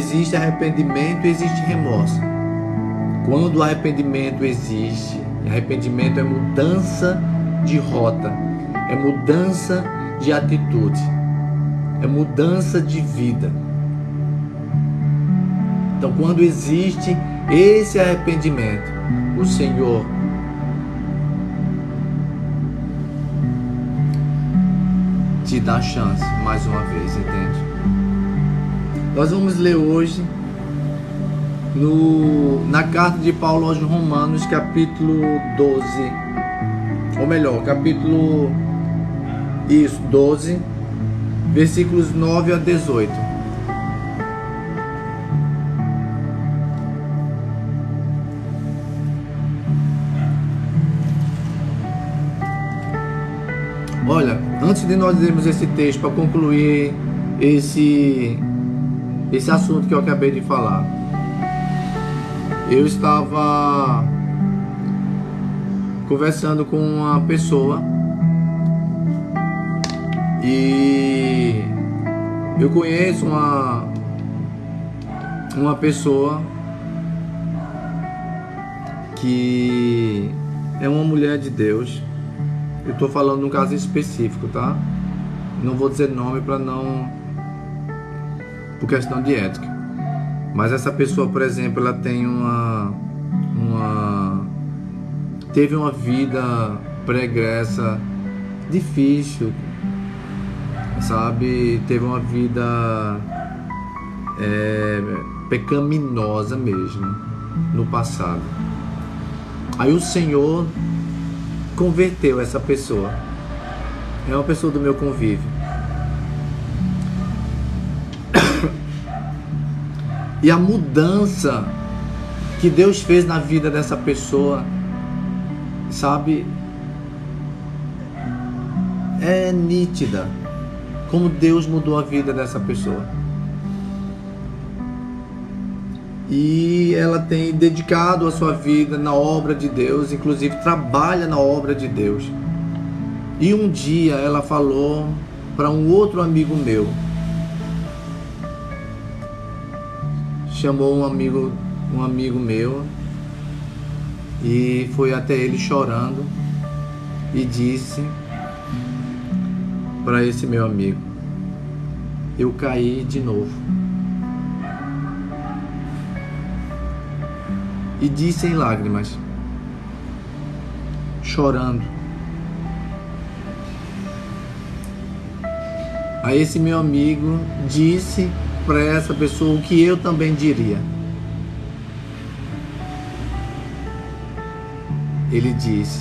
existe arrependimento, existe remorso. Quando o arrependimento existe, arrependimento é mudança de rota, é mudança de atitude, é mudança de vida. Então, quando existe esse arrependimento, o Senhor te dá chance mais uma vez, entende? Nós vamos ler hoje na carta de Paulo aos Romanos, capítulo 12, ou melhor, capítulo 12, versículos 9 a 18. Olha, antes de nós lermos esse texto, para concluir esse assunto que eu acabei de falar, eu estava conversando com uma pessoa e eu conheço uma pessoa que é uma mulher de Deus. Eu estou falando num caso específico, tá? Não vou dizer nome para não... por questão de ética. Mas essa pessoa, por exemplo, ela tem teve uma vida pregressa difícil, sabe? Teve uma vida pecaminosa mesmo no passado. Aí o Senhor converteu essa pessoa. É uma pessoa do meu convívio. E a mudança que Deus fez na vida dessa pessoa, sabe, é nítida. Como Deus mudou a vida dessa pessoa. E ela tem dedicado a sua vida na obra de Deus, inclusive trabalha na obra de Deus. E um dia ela falou para um outro amigo meu, chamou um amigo meu e foi até ele chorando e disse para esse meu amigo: eu caí de novo. E disse em lágrimas, chorando. Aí esse meu amigo disse para essa pessoa o que eu também diria. Ele disse: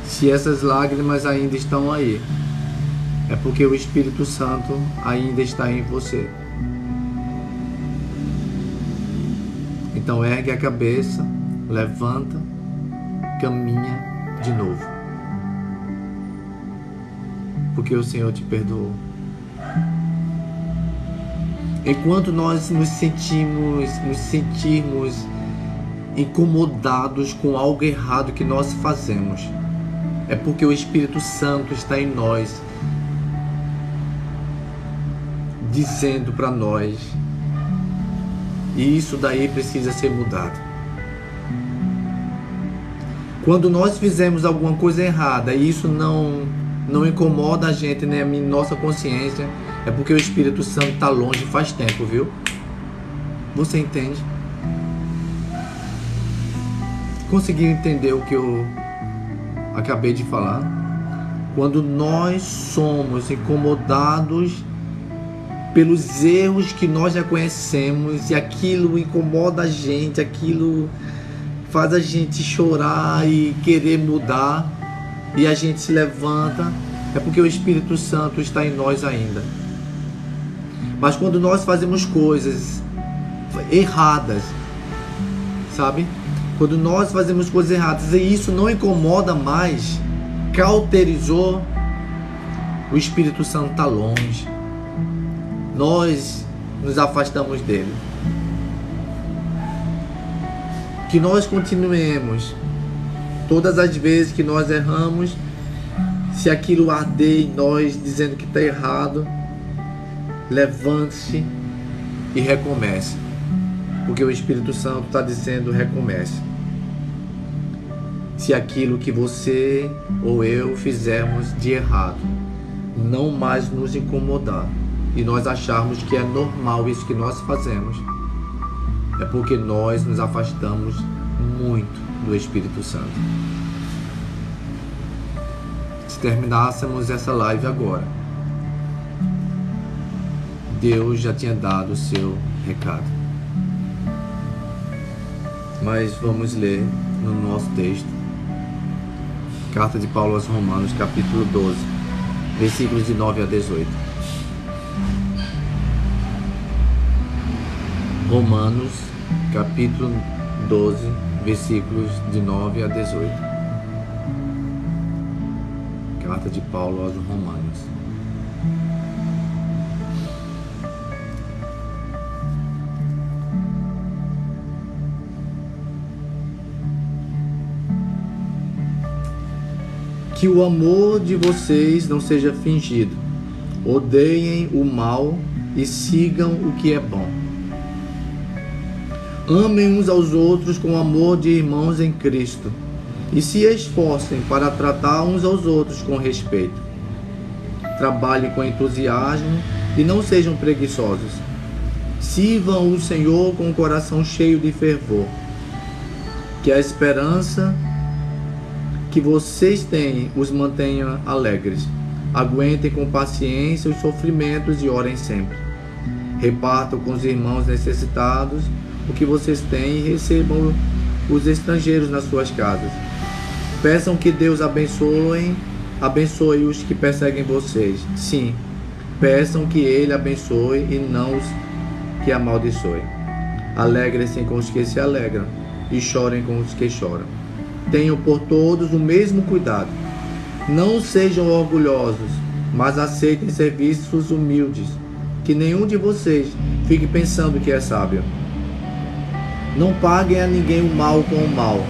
se essas lágrimas ainda estão aí, é porque o Espírito Santo ainda está em você. Então ergue a cabeça, levanta, caminha de novo, porque o Senhor te perdoou. Enquanto nós nos sentirmos incomodados com algo errado que nós fazemos, é porque o Espírito Santo está em nós, dizendo para nós, e isso daí precisa ser mudado. Quando nós fizemos alguma coisa errada e isso não incomoda a gente, nem a nossa consciência, é porque o Espírito Santo está longe faz tempo, viu? Você entende? Conseguiu entender o que eu acabei de falar? Quando nós somos incomodados pelos erros que nós já conhecemos e aquilo incomoda a gente, aquilo faz a gente chorar e querer mudar, e a gente se levanta, é porque o Espírito Santo está em nós ainda. Mas quando nós fazemos coisas erradas, sabe? Quando nós fazemos coisas erradas e isso não incomoda mais, cauterizou, o Espírito Santo está longe. Nós nos afastamos dele. Que nós continuemos, todas as vezes que nós erramos, se aquilo arder em nós dizendo que está errado, levante-se, e recomece. Porque o Espírito Santo está dizendo: recomece. Se aquilo que você ou eu fizermos de errado não mais nos incomodar e nós acharmos que é normal isso que nós fazemos, é porque nós nos afastamos muito do Espírito Santo. Se terminássemos essa live agora, Deus já tinha dado o seu recado. Mas vamos ler no nosso texto, Carta de Paulo aos Romanos, capítulo 12, versículos de 9 a 18. Romanos, capítulo 12, versículos de 9 a 18. Carta de Paulo aos Romanos. Que o amor de vocês não seja fingido. Odeiem o mal e sigam o que é bom. Amem uns aos outros com amor de irmãos em Cristo e se esforcem para tratar uns aos outros com respeito. Trabalhem com entusiasmo e não sejam preguiçosos. Sirvam o Senhor com o coração cheio de fervor. Que a esperança que vocês têm os mantenha alegres. Aguentem com paciência os sofrimentos e orem sempre. Repartam com os irmãos necessitados o que vocês têm e recebam os estrangeiros nas suas casas. Peçam que Deus abençoe os que perseguem vocês. Sim, peçam que Ele abençoe e não os que amaldiçoem. Alegrem-se com os que se alegram e chorem com os que choram. Tenham por todos o mesmo cuidado. Não sejam orgulhosos, mas aceitem serviços humildes. Que nenhum de vocês fique pensando que é sábio. Não paguem a ninguém o mal com o mal.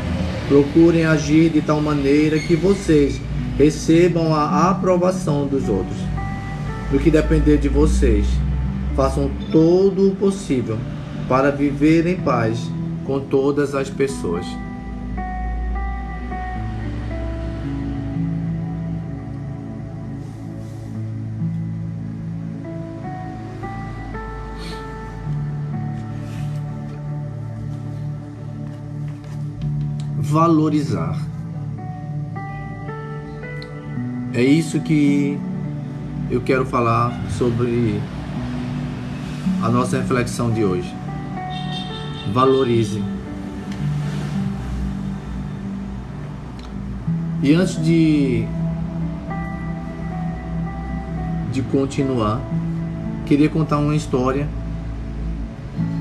Procurem agir de tal maneira que vocês recebam a aprovação dos outros. Do que depender de vocês, façam todo o possível para viver em paz com todas as pessoas. Valorizar. É isso que eu quero falar sobre a nossa reflexão de hoje. Valorize. E antes de continuar, queria contar uma história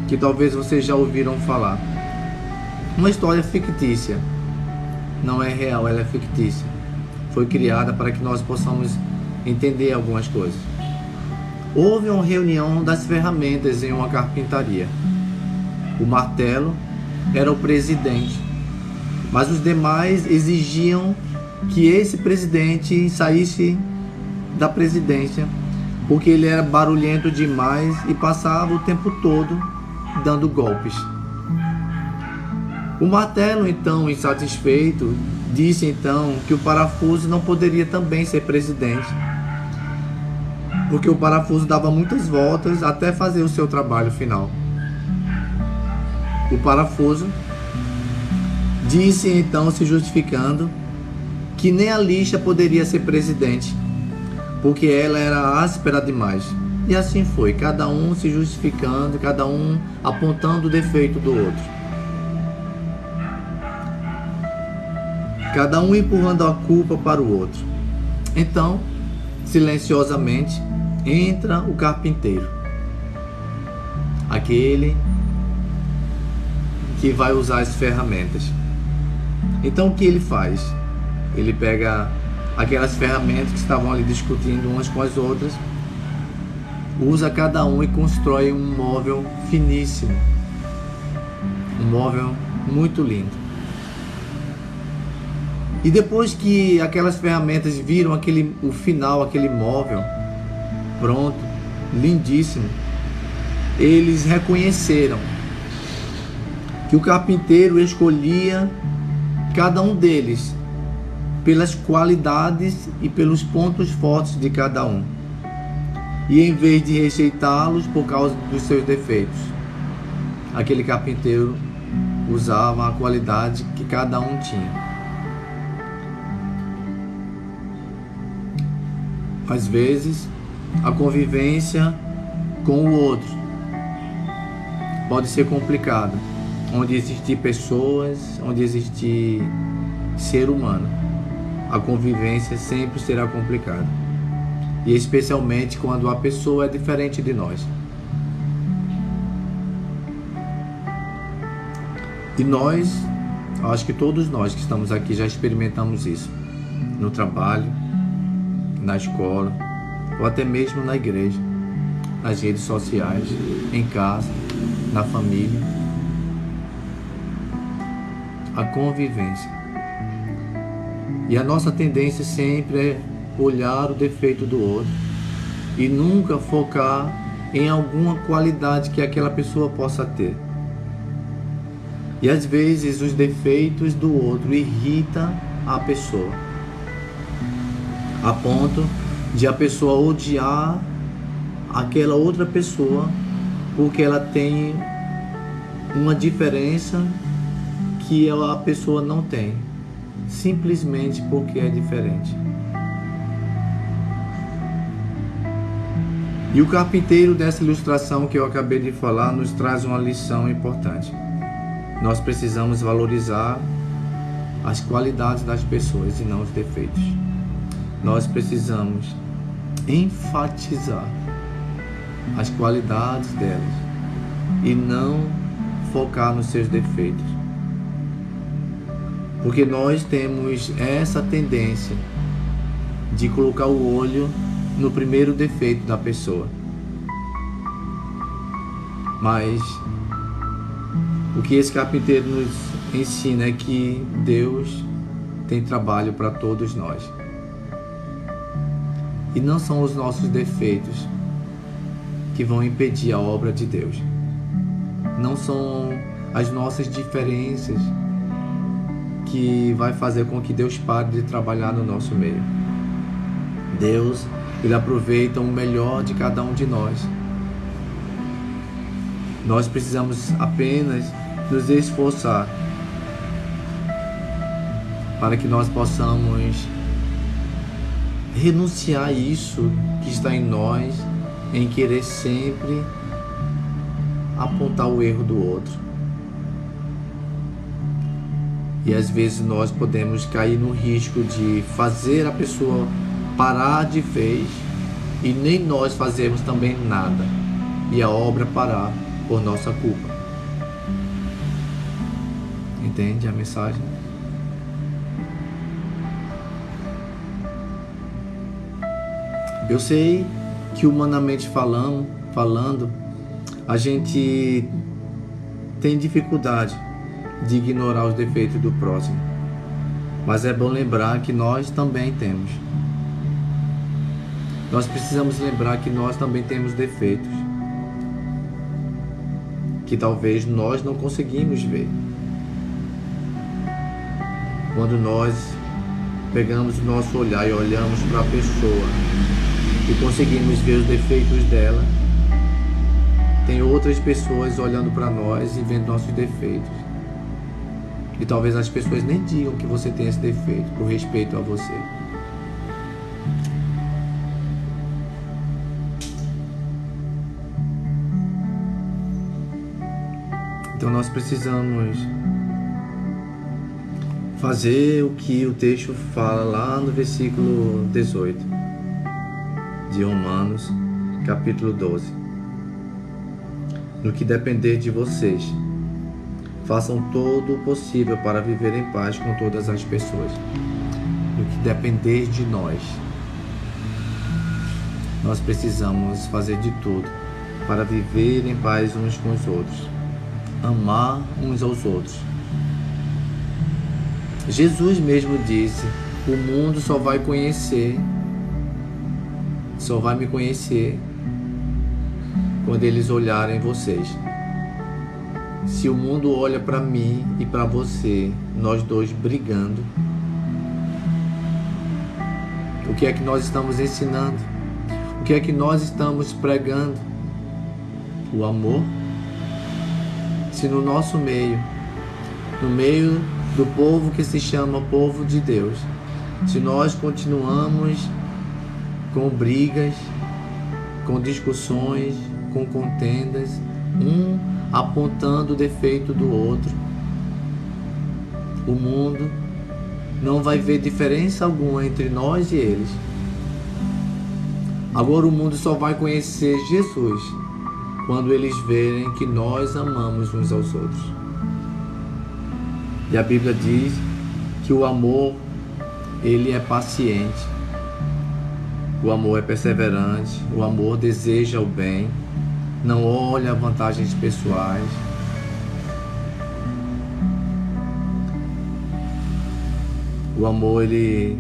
que talvez vocês já ouviram falar. Uma história fictícia. Não é real, ela é fictícia. Foi criada para que nós possamos entender algumas coisas. Houve uma reunião das ferramentas em uma carpintaria. O martelo era o presidente, mas os demais exigiam que esse presidente saísse da presidência, porque ele era barulhento demais e passava o tempo todo dando golpes. O martelo, então, insatisfeito, disse então que o parafuso não poderia também ser presidente, porque o parafuso dava muitas voltas até fazer o seu trabalho final. O parafuso disse então, se justificando, que nem a lixa poderia ser presidente, porque ela era áspera demais. E assim foi, cada um se justificando, cada um apontando o defeito do outro. Cada um empurrando a culpa para o outro. Então, silenciosamente, entra o carpinteiro. Aquele que vai usar as ferramentas. Então, o que ele faz? Ele pega aquelas ferramentas que estavam ali discutindo umas com as outras, usa cada um e constrói um móvel finíssimo. Um móvel muito lindo. E depois que aquelas ferramentas viram o final, aquele móvel pronto, lindíssimo, eles reconheceram que o carpinteiro escolhia cada um deles pelas qualidades e pelos pontos fortes de cada um, e em vez de rejeitá-los por causa dos seus defeitos, aquele carpinteiro usava a qualidade que cada um tinha. Às vezes, a convivência com o outro pode ser complicada, onde existir pessoas, onde existir ser humano, a convivência sempre será complicada, e especialmente quando a pessoa é diferente de nós. E nós, acho que todos nós que estamos aqui já experimentamos isso, no trabalho, na escola, ou até mesmo na igreja, nas redes sociais, em casa, na família. A convivência. E a nossa tendência sempre é olhar o defeito do outro e nunca focar em alguma qualidade que aquela pessoa possa ter. E às vezes os defeitos do outro irritam a pessoa, a ponto de a pessoa odiar aquela outra pessoa porque ela tem uma diferença que a pessoa não tem, simplesmente porque é diferente. E o carpinteiro dessa ilustração que eu acabei de falar nos traz uma lição importante. Nós precisamos valorizar as qualidades das pessoas e não os defeitos. Nós precisamos enfatizar as qualidades delas e não focar nos seus defeitos. Porque nós temos essa tendência de colocar o olho no primeiro defeito da pessoa. Mas o que esse carpinteiro nos ensina é que Deus tem trabalho para todos nós. E não são os nossos defeitos que vão impedir a obra de Deus. Não são as nossas diferenças que vai fazer com que Deus pare de trabalhar no nosso meio. Deus, Ele aproveita o melhor de cada um de nós. Nós precisamos apenas nos esforçar para que nós possamos renunciar a isso que está em nós, em querer sempre apontar o erro do outro. E às vezes nós podemos cair no risco de fazer a pessoa parar de vez e nem nós fazemos também nada, e a obra parar por nossa culpa. Entende a mensagem? Eu sei que humanamente falando, a gente tem dificuldade de ignorar os defeitos do próximo. Mas é bom lembrar que nós também temos. Nós precisamos lembrar que nós também temos defeitos, que talvez nós não conseguimos ver. Quando nós pegamos o nosso olhar e olhamos para a pessoa e conseguimos ver os defeitos dela, tem outras pessoas olhando para nós e vendo nossos defeitos. E talvez as pessoas nem digam que você tem esse defeito por respeito a você. Então nós precisamos fazer o que o texto fala lá no versículo 18 de Romanos, capítulo 12. No que depender de vocês, façam todo o possível para viver em paz com todas as pessoas. No que depender de nós, nós precisamos fazer de tudo para viver em paz uns com os outros, amar uns aos outros. Jesus mesmo disse: o mundo só vai me conhecer quando eles olharem vocês. Se o mundo olha para mim e para você, nós dois brigando, o que é que nós estamos ensinando? O que é que nós estamos pregando? O amor? Se no nosso meio, no meio do povo que se chama povo de Deus, se nós continuamos com brigas, com discussões, com contendas, um apontando o defeito do outro, o mundo não vai ver diferença alguma entre nós e eles. Agora o mundo só vai conhecer Jesus quando eles verem que nós amamos uns aos outros. E a Bíblia diz que o amor, ele é paciente, o amor é perseverante, o amor deseja o bem, não olha vantagens pessoais. O amor, ele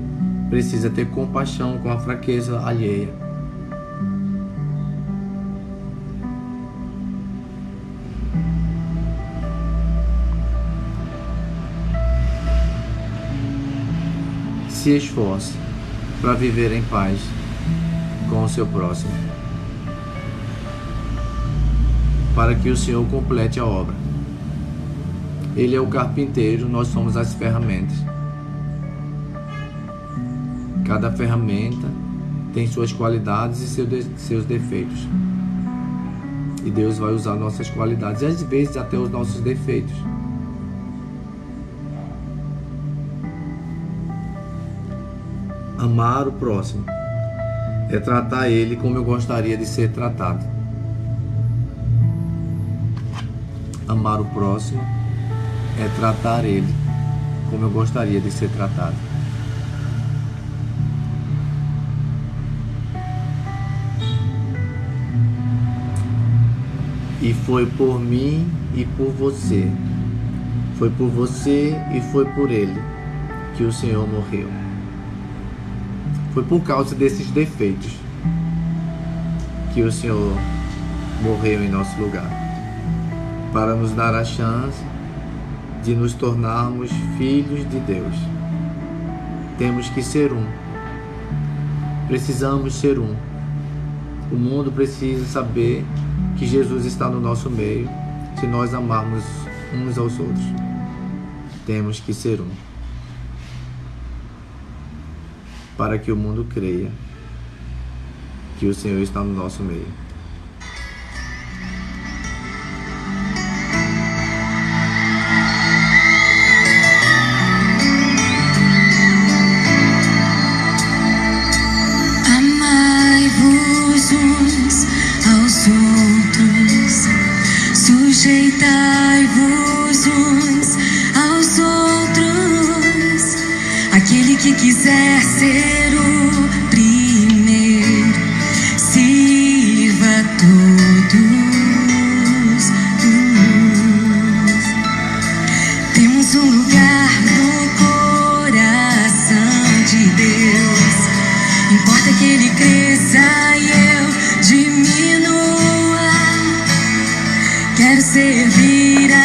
precisa ter compaixão com a fraqueza alheia. Se esforce para viver em paz com o seu próximo, para que o Senhor complete a obra. Ele é o carpinteiro, nós somos as ferramentas. Cada ferramenta tem suas qualidades e seus defeitos. E Deus vai usar nossas qualidades e às vezes até os nossos defeitos. Amar o próximo é tratar ele como eu gostaria de ser tratado. Amar o próximo é tratar ele como eu gostaria de ser tratado. E foi por mim e por você. Foi por você e foi por ele que o Senhor morreu. Foi por causa desses defeitos que o Senhor morreu em nosso lugar, para nos dar a chance de nos tornarmos filhos de Deus. Temos que ser um. Precisamos ser um. O mundo precisa saber que Jesus está no nosso meio, se nós amarmos uns aos outros. Temos que ser um, para que o mundo creia que o Senhor está no nosso meio. Amai-vos uns aos outros, sujeitai-vos uns aos outros. Aquele que quiser ser o primeiro, sirva a todos. Temos um lugar no coração de Deus. Importa que Ele cresça e eu diminua. Quero servir a